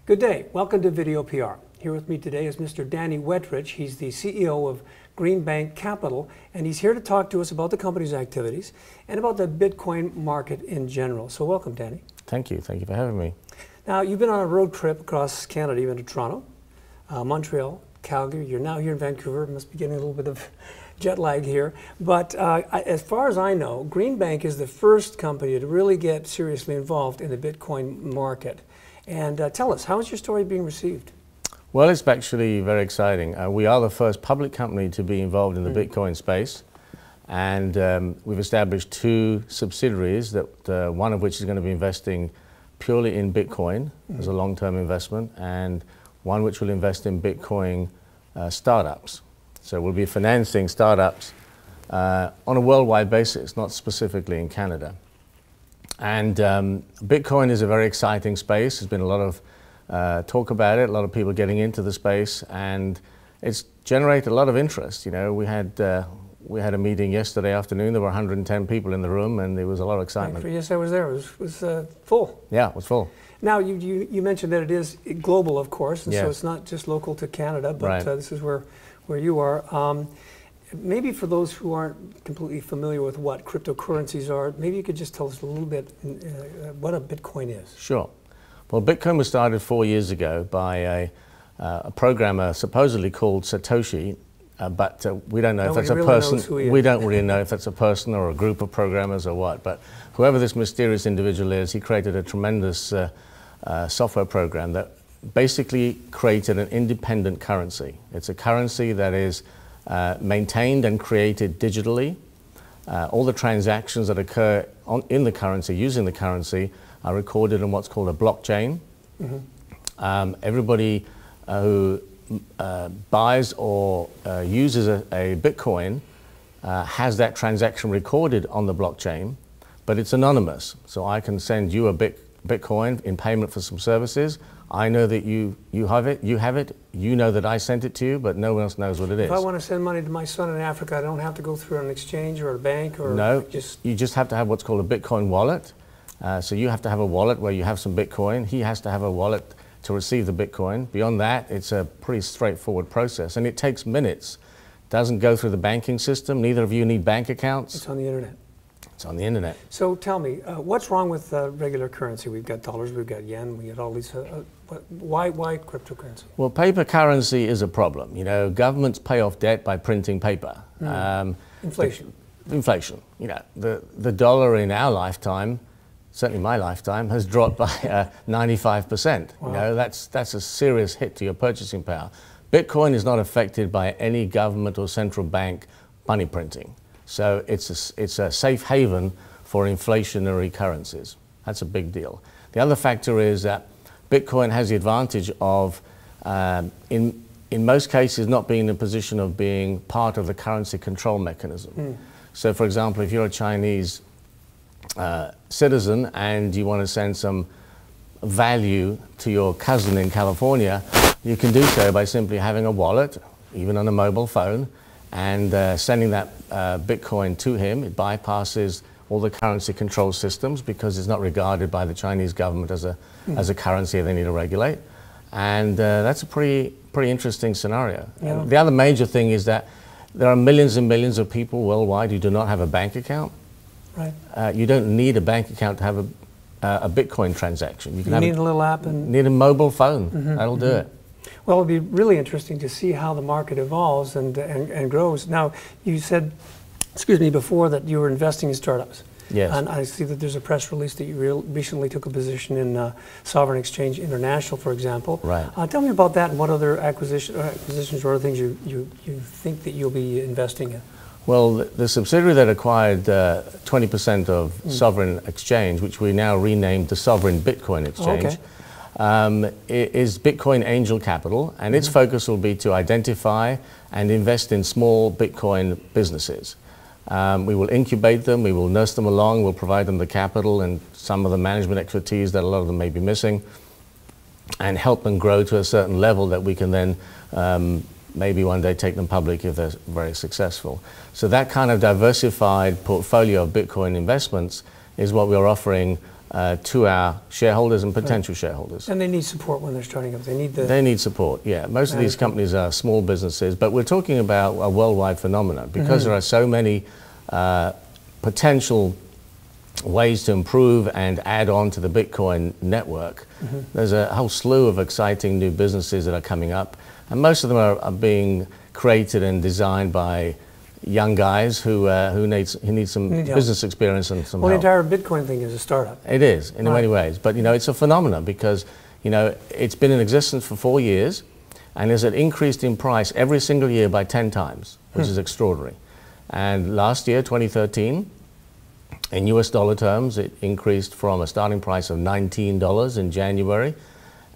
Good day. Welcome to VideoPR. Here with me today is Mr. Danny Wettreich. He's the CEO of GreenBank Capital, and he's here to talk to us about the company's activities and about the Bitcoin market in general. So welcome, Danny. Thank you. Thank you for having me. Now, you've been on a road trip across Canada. You've been to Toronto, Montreal, Calgary. You're now here in Vancouver. Must be getting a little bit of jet lag here. But as far as I know, GreenBank is the first company to really get seriously involved in the Bitcoin market. And tell us, how is your story being received? Well, it's actually very exciting. We are the first public company to be involved in the Bitcoin space. And we've established two subsidiaries, that one of which is going to be investing purely in Bitcoin as a long-term investment, and one which will invest in Bitcoin startups. So we'll be financing startups on a worldwide basis, not specifically in Canada. And Bitcoin is a very exciting space. There's been a lot of talk about it, a lot of people getting into the space, and it's generated a lot of interest. You know, we had a meeting yesterday afternoon. There were 110 people in the room, and there was a lot of excitement. Yes, I was there. It was full. Yeah, it was full. Now, you mentioned that it is global, of course, and yes. So it's not just local to Canada, but right. This is where you are. Maybe for those who aren't completely familiar with what cryptocurrencies are, maybe you could just tell us a little bit what a Bitcoin is. Sure. Well, Bitcoin was started 4 years ago by a programmer supposedly called Satoshi, but we don't know if that's a person. We don't really know if that's a person or a group of programmers or what. But whoever this mysterious individual is, he created a tremendous software program that basically created an independent currency. It's a currency that is maintained and created digitally. All the transactions that occur in the currency, using the currency, are recorded in what's called a blockchain. Everybody who buys or uses a Bitcoin has that transaction recorded on the blockchain, but it's anonymous. So I can send you a Bitcoin in payment for some services. I know that you have it, you know that I sent it to you, but no one else knows what it is. If I want to send money to my son in Africa, I don't have to go through an exchange or a bank? Or no, you just have to have what's called a Bitcoin wallet. So you have to have a wallet where you have some Bitcoin. He has to have a wallet to receive the Bitcoin. Beyond that, it's a pretty straightforward process, and it takes minutes. Doesn't go through the banking system. Neither of you need bank accounts. It's on the internet. It's on the internet. So tell me, what's wrong with regular currency? We've got dollars, we've got yen, we got all these. Why cryptocurrency? Well, paper currency is a problem. You know, governments pay off debt by printing paper. Inflation. Inflation. You know, the dollar in our lifetime, certainly my lifetime, has dropped by 95%. Wow. You know, that's a serious hit to your purchasing power. Bitcoin is not affected by any government or central bank money printing. So it's a safe haven for inflationary currencies. That's a big deal. The other factor is that Bitcoin has the advantage of, in most cases, not being in a position of being part of the currency control mechanism. So, for example, if you're a Chinese citizen and you want to send some value to your cousin in California, you can do so by simply having a wallet, even on a mobile phone, and sending that Bitcoin to him. It bypasses all the currency control systems because it's not regarded by the Chinese government as a currency they need to regulate. And that's a pretty interesting scenario. Yeah. The other major thing is that there are millions and millions of people worldwide who do not have a bank account. Right. You don't need a bank account to have a Bitcoin transaction. You need a little app and need a mobile phone. That'll do it. Well, it'll be really interesting to see how the market evolves and grows. Now, you said, excuse me, before that you were investing in startups. Yes. And I see that there's a press release that you recently took a position in Sovereign Exchange International, for example. Right. Tell me about that and what other acquisitions or other things you think that you'll be investing in. Well, the subsidiary that acquired 20% of Sovereign Exchange, which we now renamed the Sovereign Bitcoin Exchange, is Bitcoin Angel Capital, and its focus will be to identify and invest in small Bitcoin businesses. We will incubate them, we will nurse them along, we'll provide them the capital and some of the management expertise that a lot of them may be missing, and help them grow to a certain level that we can then maybe one day take them public if they're very successful. So that kind of diversified portfolio of Bitcoin investments is what we're offering to our shareholders and potential shareholders. And they need support when they're starting up. They need support, yeah. Most of these companies are small businesses, but we're talking about a worldwide phenomenon because there are so many potential ways to improve and add on to the Bitcoin network. There's a whole slew of exciting new businesses that are coming up, and most of them are being created and designed by young guys who need some business experience and some help. The entire Bitcoin thing is a startup. It is, in many ways, but it's a phenomenon because it's been in existence for 4 years, and has increased in price every single year by 10 times, which is extraordinary. And last year, 2013, in US dollar terms, it increased from a starting price of $19 in January,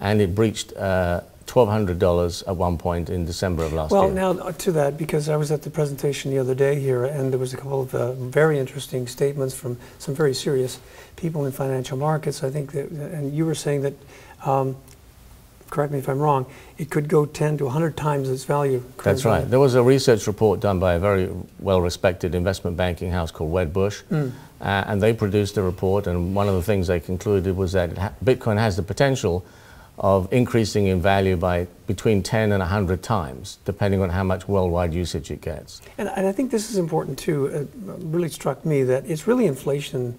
and it breached $1,200 at one point in December of last year. Well, now to that, because I was at the presentation the other day here, and there was a couple of very interesting statements from some very serious people in financial markets. I think that, and you were saying that, correct me if I'm wrong, it could go 10 to 100 times its value. That's right. There was a research report done by a very well-respected investment banking house called Wedbush, and they produced a report, and one of the things they concluded was that Bitcoin has the potential of increasing in value by between 10 and 100 times, depending on how much worldwide usage it gets. And I think this is important too. It really struck me that it's really inflation.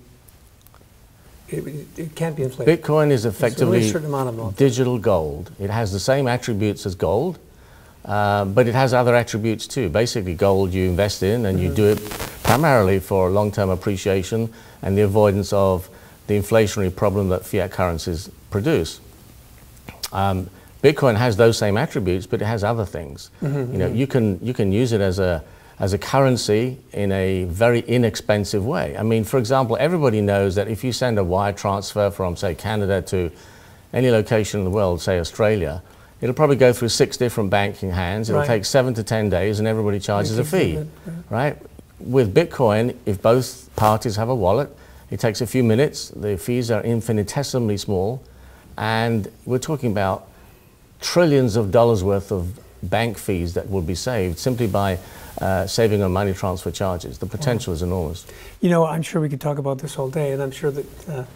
It can't be inflation. Bitcoin is effectively a certain amount of digital gold. It has the same attributes as gold, but it has other attributes too. Basically, gold you invest in, and you do it primarily for long-term appreciation and the avoidance of the inflationary problem that fiat currencies produce. Bitcoin has those same attributes, but it has other things. You can use it as a currency in a very inexpensive way. I mean, for example, everybody knows that if you send a wire transfer from, say, Canada to any location in the world, say Australia, it'll probably go through 6 different banking hands. It'll take 7 to 10 days, and everybody charges a fee, right? With Bitcoin, if both parties have a wallet, it takes a few minutes. The fees are infinitesimally small. And we're talking about trillions of dollars worth of bank fees that will be saved simply by saving on money transfer charges. The potential is enormous. I'm sure we could talk about this all day, and I'm sure that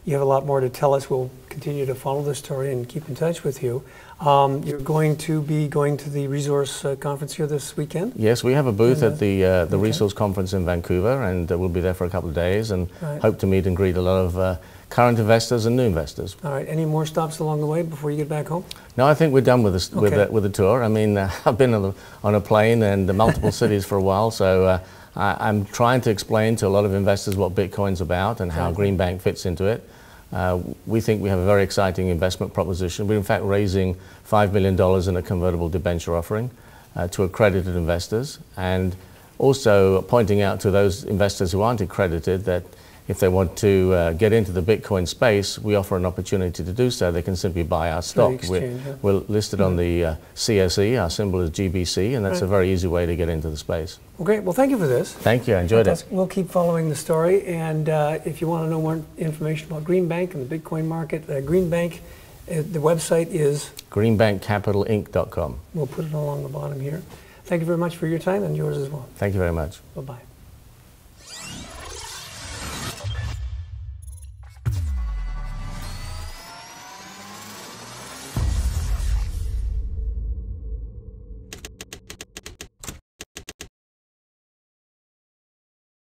you have a lot more to tell us. We'll continue to follow this story and keep in touch with you. You're going to be going to the resource conference here this weekend? Yes, we have a booth at the resource conference in Vancouver, and we'll be there for a couple of days and hope to meet and greet a lot of current investors and new investors. All right. Any more stops along the way before you get back home? No, I think we're done with the tour. I mean, I've been on a plane and multiple cities for a while, so I'm trying to explain to a lot of investors what Bitcoin's about and how GreenBank fits into it. We think we have a very exciting investment proposition. We're in fact raising $5 million in a convertible debenture offering to accredited investors, and also pointing out to those investors who aren't accredited that if they want to get into the Bitcoin space, we offer an opportunity to do so. They can simply buy our stock. We're listed on the CSE, our symbol is GBC, and that's a very easy way to get into the space. Well, great. Well, thank you for this. Thank you. I enjoyed it. We'll keep following the story, and if you want to know more information about GreenBank and the Bitcoin market, GreenBank, the website is? GreenBankCapitalInc.com. We'll put it along the bottom here. Thank you very much for your time, and yours as well. Thank you very much. Bye-bye.